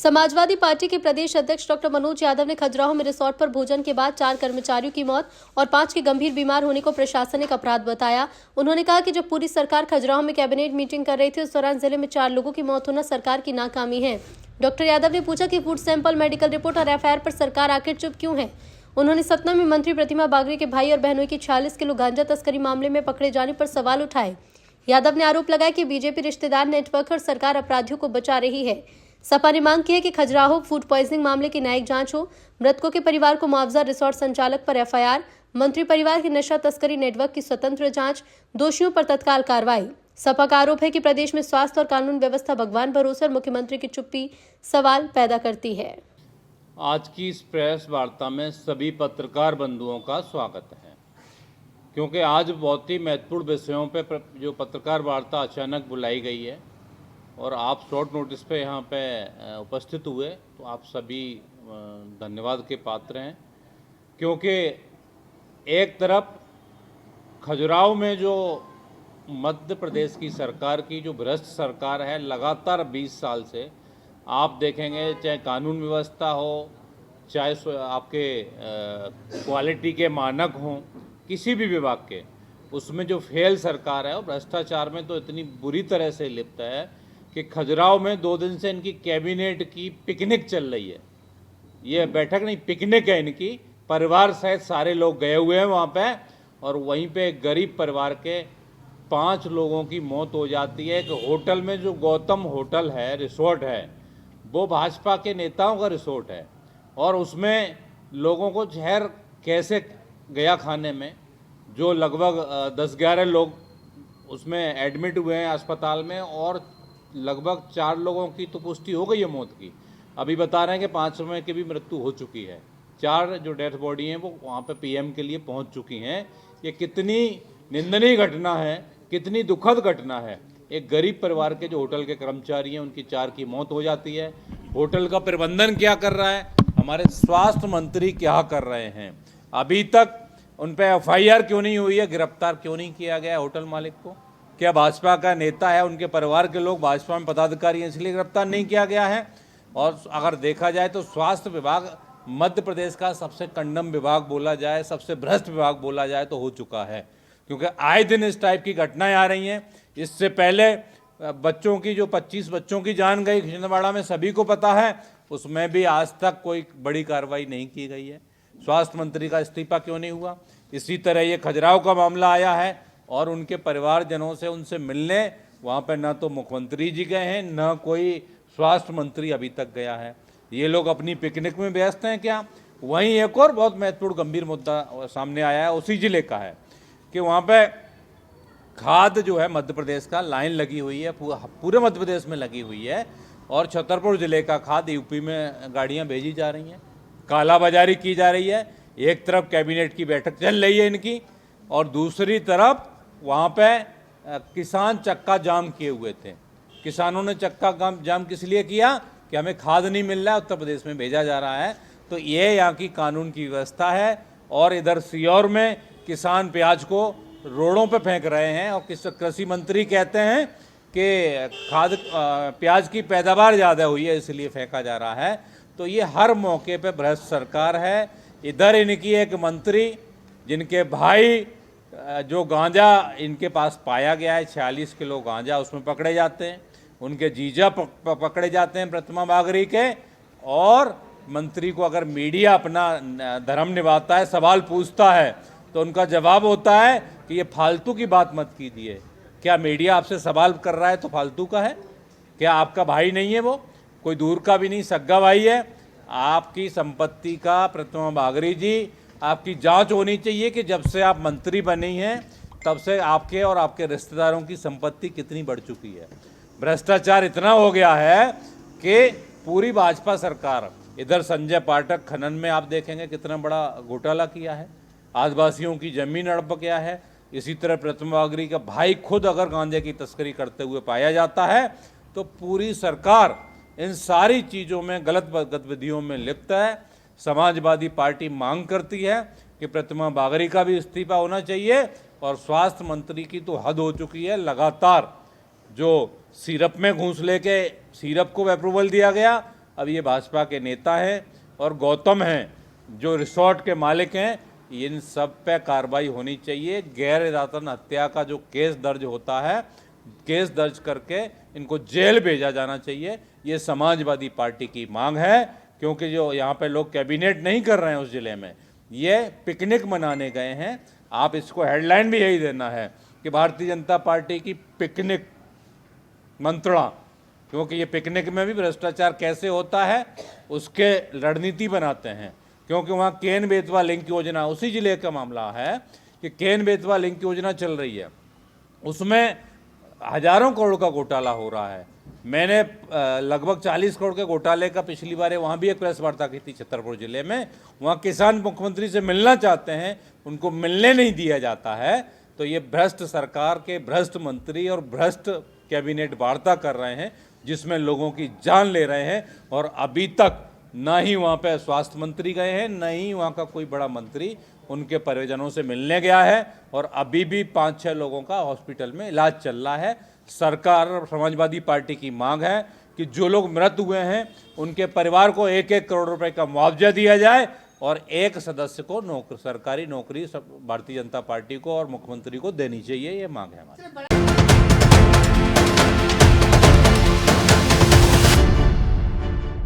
Samajwadi party के प्रदेश अध्यक्ष doctor Manoj Yadav ने खजुराहो में रिसोर्ट पर भोजन के बाद 4 कर्मचारियों की मौत और 5 के गंभीर बीमार होने को प्रशासनिक अपराध बताया। उन्होंने कहा कि जब पूरी सरकार खजुराहो में कैबिनेट मीटिंग कर रही थी उस दौरान जिले में 4 लोगों की मौत होना सरकार की नाकामी है। डॉक्टर यादव ने पूछा कि फूड सैंपल, मेडिकल रिपोर्ट और एफआईआर पर सरकार आखिर चुप क्यों है। उन्होंने सतना में मंत्री प्रतिमा बागरी के भाई और बहनों की 46 किलो गांजा तस्करी मामले में पकड़े जाने पर सवाल उठाए। यादव ने आरोप लगाया कि बीजेपी रिश्तेदार नेटवर्क और सरकार अपराधियों को बचा रही है। सपा ने मांग की है कि खजुराहो फूड पॉइजनिंग मामले की न्यायिक जांच हो, मृतकों के परिवार को मुआवजा, रिसोर्ट संचालक पर एफआईआर, मंत्री परिवार की नशा तस्करी नेटवर्क की स्वतंत्र जांच, दोषियों पर तत्काल कार्रवाई। सपा का आरोप है कि प्रदेश में स्वास्थ्य और कानून व्यवस्था भगवान भरोसे और मुख्यमंत्री की चुप्पी सवाल पैदा करती है। आज की इस प्रेस वार्ता में सभी पत्रकार बंधुओं का स्वागत है, क्योंकि आज बहुत ही महत्वपूर्ण विषयों पे जो पत्रकार वार्ता अचानक बुलाई गई है और आप शॉर्ट नोटिस पे यहाँ पे उपस्थित हुए, तो आप सभी धन्यवाद के पात्र हैं। क्योंकि एक तरफ खजुराहो में जो मध्य प्रदेश की सरकार की जो भ्रष्ट सरकार है, लगातार 20 साल से आप देखेंगे, चाहे कानून व्यवस्था हो, चाहे आपके क्वालिटी के मानक हों, किसी भी विभाग के, उसमें जो फेल सरकार है और भ्रष्टाचार में तो इतनी बुरी तरह से लिप्त है कि खजुराहो में 2 दिन से इनकी कैबिनेट की पिकनिक चल रही है। ये बैठक नहीं, पिकनिक है इनकी। परिवार सहित सारे लोग गए हुए हैं वहाँ पे, और वहीं पे एक गरीब परिवार के 5 लोगों की मौत हो जाती है। एक होटल में, जो गौतम होटल है, रिसोर्ट है, वो भाजपा के नेताओं का रिसोर्ट है, और उसमें लोगों को जहर कैसे गया खाने में, जो लगभग 10-11 लोग उसमें एडमिट हुए हैं अस्पताल में, और लगभग 4 लोगों की तो पुष्टि हो गई है मौत की। अभी बता रहे हैं कि 5 में की भी मृत्यु हो चुकी है। 4 जो डेथ बॉडी हैं वो वहाँ पे पीएम के लिए पहुँच चुकी हैं। ये कितनी निंदनीय घटना है, कितनी दुखद घटना है। एक गरीब परिवार के जो होटल के कर्मचारी हैं, उनकी 4 की मौत हो जाती है। होटल का प्रबंधन क्या कर रहा है, हमारे स्वास्थ्य मंत्री क्या कर रहे हैं, अभी तक उन पर एफआईआर क्यों नहीं हुई है, गिरफ्तार क्यों नहीं किया गया होटल मालिक को? क्या भाजपा का नेता है, उनके परिवार के लोग भाजपा में पदाधिकारी हैं, इसलिए गिरफ्तार नहीं किया गया है? और अगर देखा जाए तो स्वास्थ्य विभाग मध्य प्रदेश का सबसे कंडम विभाग बोला जाए, सबसे भ्रष्ट विभाग बोला जाए तो हो चुका है, क्योंकि आए दिन इस टाइप की घटनाएं आ रही हैं। इससे पहले बच्चों की, जो 25 बच्चों की जान गई छिंदवाड़ा में, सभी को पता है, उसमें भी आज तक कोई बड़ी कार्रवाई नहीं की गई है। स्वास्थ्य मंत्री का इस्तीफा क्यों नहीं हुआ? इसी तरह ये खजुराहो का मामला आया है और उनके परिवारजनों से, उनसे मिलने वहाँ पर न तो मुख्यमंत्री जी गए हैं, न कोई स्वास्थ्य मंत्री अभी तक गया है। ये लोग अपनी पिकनिक में व्यस्त हैं क्या? वहीं एक और बहुत महत्वपूर्ण गंभीर मुद्दा सामने आया है, उसी जिले का है, कि वहाँ पे खाद जो है मध्य प्रदेश का, लाइन लगी हुई है, पूरे मध्य प्रदेश में लगी हुई है, और छतरपुर जिले का खाद यूपी में गाड़ियाँ भेजी जा रही हैं, कालाबाजारी की जा रही है। एक तरफ कैबिनेट की बैठक चल रही है इनकी, और दूसरी तरफ वहाँ पे किसान चक्का जाम किए हुए थे। किसानों ने चक्का जाम किस लिए किया? कि हमें खाद नहीं मिल रहा है, उत्तर प्रदेश में भेजा जा रहा है। तो ये यहाँ की कानून की व्यवस्था है। और इधर सीहोर में किसान प्याज को रोडों पे फेंक रहे हैं, और कृषि मंत्री कहते हैं कि प्याज की पैदावार ज़्यादा हुई है इसलिए फेंका जा रहा है। तो ये हर मौके पे भ्रष्ट सरकार है। इधर इनकी एक मंत्री, जिनके भाई जो गांजा इनके पास पाया गया है, 46 किलो गांजा उसमें पकड़े जाते हैं, उनके जीजा पकड़े जाते हैं प्रतिमा बागरी के। और मंत्री को अगर मीडिया अपना धर्म निभाता है, सवाल पूछता है, तो उनका जवाब होता है कि ये फालतू की बात मत कीजिए। क्या मीडिया आपसे सवाल कर रहा है तो फालतू का है? क्या आपका भाई नहीं है? वो कोई दूर का भी नहीं, सगा भाई है। आपकी संपत्ति का, प्रतिमा बागरी जी, आपकी जांच होनी चाहिए कि जब से आप मंत्री बनी हैं तब से आपके और आपके रिश्तेदारों की संपत्ति कितनी बढ़ चुकी है। भ्रष्टाचार इतना हो गया है कि पूरी भाजपा सरकार, इधर संजय पाठक खनन में आप देखेंगे कितना बड़ा घोटाला किया है, आदिवासियों की जमीन हड़प गया है। इसी तरह प्रतिमा बागरी का भाई खुद अगर गांजे की तस्करी करते हुए पाया जाता है, तो पूरी सरकार इन सारी चीज़ों में, गलत गतिविधियों में लिप्त है। समाजवादी पार्टी मांग करती है कि प्रतिमा बागरी का भी इस्तीफा होना चाहिए, और स्वास्थ्य मंत्री की तो हद हो चुकी है। लगातार जो सिरप में घूस लेके सिरप को अप्रूवल दिया गया, अब ये भाजपा के नेता हैं और गौतम हैं जो रिसोर्ट के मालिक हैं, इन सब पे कार्रवाई होनी चाहिए। गैर इरादतन हत्या का जो केस दर्ज होता है, केस दर्ज करके इनको जेल भेजा जाना चाहिए। ये समाजवादी पार्टी की मांग है, क्योंकि जो यहाँ पे लोग कैबिनेट नहीं कर रहे हैं उस जिले में, ये पिकनिक मनाने गए हैं। आप इसको हेडलाइन भी यही देना है कि भारतीय जनता पार्टी की पिकनिक मंत्रणा, क्योंकि ये पिकनिक में भी भ्रष्टाचार कैसे होता है उसके रणनीति बनाते हैं। क्योंकि वहाँ केन बेतवा लिंक योजना, उसी जिले का मामला है कि केन बेतवा लिंक योजना चल रही है, उसमें हजारों करोड़ का घोटाला हो रहा है। मैंने लगभग 40 करोड़ के घोटाले का पिछली बार वहाँ भी एक प्रेस वार्ता की थी छतरपुर जिले में। वहाँ किसान मुख्यमंत्री से मिलना चाहते हैं, उनको मिलने नहीं दिया जाता है। तो ये भ्रष्ट सरकार के भ्रष्ट मंत्री और भ्रष्ट कैबिनेट वार्ता कर रहे हैं, जिसमें लोगों की जान ले रहे हैं। और अभी तक ना ही वहाँ पे स्वास्थ्य मंत्री गए हैं, न ही वहाँ का कोई बड़ा मंत्री उनके परिजनों से मिलने गया है। और अभी भी 5-6 लोगों का हॉस्पिटल में इलाज चल रहा है। सरकार और समाजवादी पार्टी की मांग है कि जो लोग मृत हुए हैं उनके परिवार को 1-1 करोड़ रुपए का मुआवजा दिया जाए और एक सदस्य को सरकारी नौकरी भारतीय जनता पार्टी को और मुख्यमंत्री को देनी चाहिए। ये मांग है हमारी।